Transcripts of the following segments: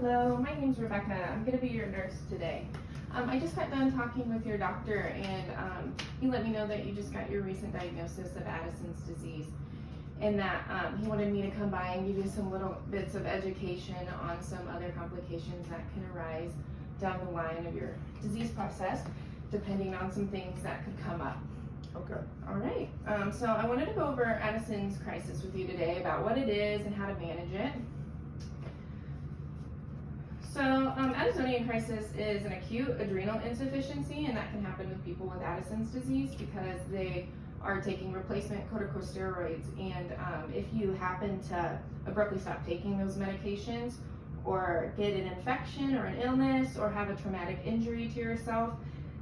Hello, my name's Rebecca. I'm going to be your nurse today. I just got done talking with your doctor, and he let me know that you just got your recent diagnosis of Addison's disease, and that he wanted me to come by and give you some little bits of education on some other complications that can arise down the line of your disease process, depending on some things that could come up. Okay. All right. So I wanted to go over Addison's crisis with you today, about what it is and how to manage it. So Addisonian crisis is an acute adrenal insufficiency, and that can happen with people with Addison's disease because they are taking replacement corticosteroids. And if you happen to abruptly stop taking those medications, or get an infection or an illness, or have a traumatic injury to yourself,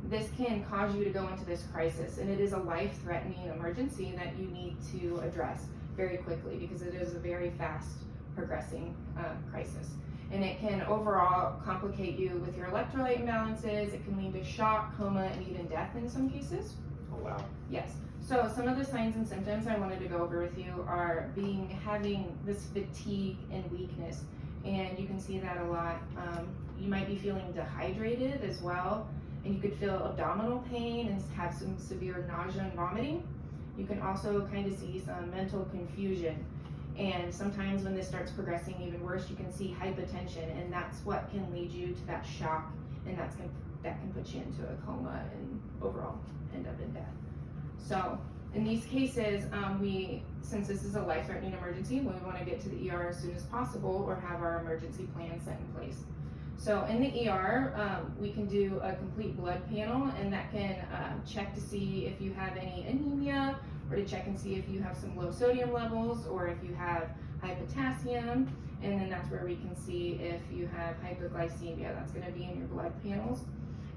this can cause you to go into this crisis, and it is a life-threatening emergency that you need to address very quickly because it is a very fast progressing crisis. And it can overall complicate you with your electrolyte imbalances. It can lead to shock, coma, and even death in some cases. Oh, wow. Yes. So some of the signs and symptoms I wanted to go over with you are having this fatigue and weakness, and you can see that a lot. You might be feeling dehydrated as well, and you could feel abdominal pain and have some severe nausea and vomiting. You can also kind of see some mental confusion. And sometimes when this starts progressing even worse, you can see hypotension, and that's what can lead you to that shock, and that can put you into a coma and overall end up in death. So in these cases, since this is a life-threatening emergency, we want to get to the ER as soon as possible or have our emergency plan set in place. So in the ER, we can do a complete blood panel, and that can check to see if you have any anemia, or to check and see if you have some low sodium levels, or if you have high potassium, and then that's where we can see if you have hypoglycemia. That's going to be in your blood panels.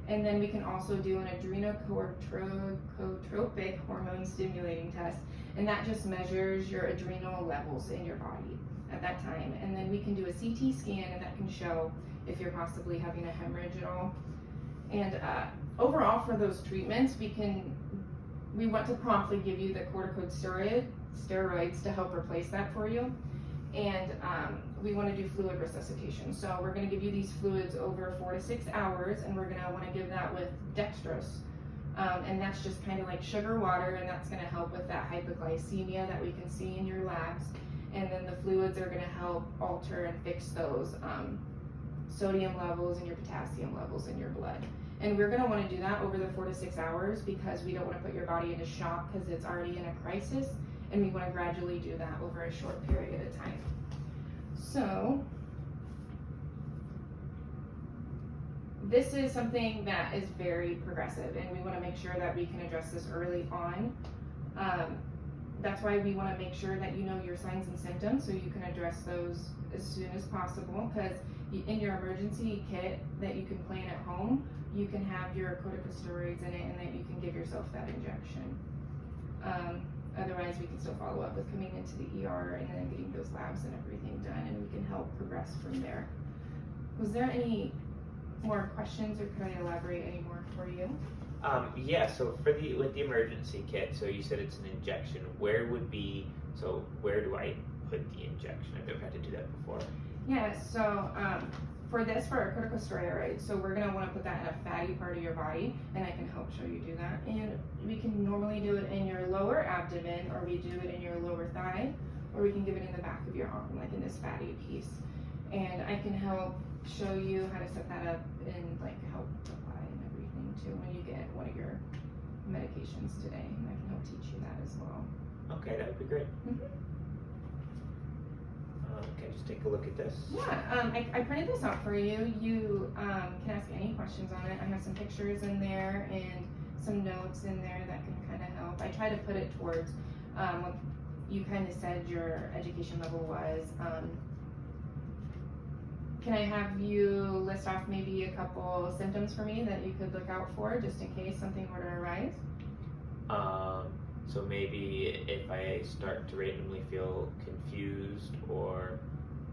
And then we can also do an adrenocorticotropic hormone stimulating test, and that just measures your adrenal levels in your body at that time. And then we can do a CT scan, and that can show if you're possibly having a hemorrhage at all. And overall, for those treatments, we want to promptly give you the corticosteroids to help replace that for you. And we want to do fluid resuscitation. So we're going to give you these fluids over 4 to 6 hours, and we're going to want to give that with dextrose. And that's just kind of like sugar water, and that's going to help with that hypoglycemia that we can see in your labs. And then the fluids are going to help alter and fix those sodium levels and your potassium levels in your blood. And we're going to want to do that over the 4 to 6 hours because we don't want to put your body into shock because it's already in a crisis, and we want to gradually do that over a short period of time. So this is something that is very progressive, and we want to make sure that we can address this early on. That's why we want to make sure that you know your signs and symptoms so you can address those as soon as possible, because in your emergency kit that you can plan at home, you can have your corticosteroids in it, and then you can give yourself that injection. Otherwise, we can still follow up with coming into the ER and then getting those labs and everything done, and we can help progress from there. Was there any more questions, or could I elaborate any more for you? Yeah, so with the emergency kit, so you said it's an injection. Where do I put the injection? I've never had to do that before. Yeah, so for our corticosteroids, so we're gonna wanna put that in a fatty part of your body, and I can help show you do that. And we can normally do it in your lower abdomen, or we do it in your lower thigh, or we can give it in the back of your arm, like in this fatty piece. And I can help show you how to set that up and like help apply and everything too when you get one of your medications today. And I can help teach you that as well. Okay, that would be great. Mm-hmm. Okay, just take a look at this. Yeah, I printed this out for you. You can ask any questions on it. I have some pictures in there and some notes in there that can kind of help. I try to put it towards what you kind of said your education level was. Can I have you list off maybe a couple symptoms for me that you could look out for just in case something were to arise? So maybe if I start to randomly feel confused or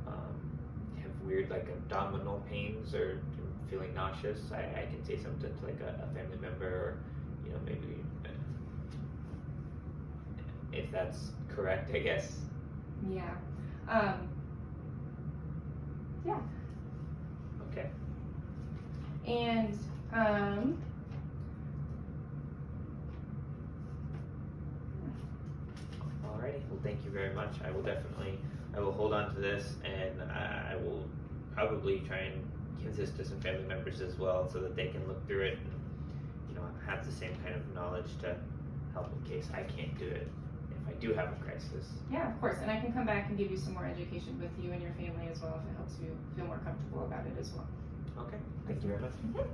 have weird like abdominal pains or feeling nauseous, I can say something to like a family member, or maybe if that's correct, I guess. Yeah. Yeah. Okay. And Alrighty. Well, thank you very much. I will hold on to this, and I will probably try and give this to some family members as well, so that they can look through it and, you know, have the same kind of knowledge to help in case I can't do it if I do have a crisis. yeah, of course, and I can come back and give you some more education with you and your family as well if it helps you feel more comfortable about it as well. Okay. Thank you very much. Mhm.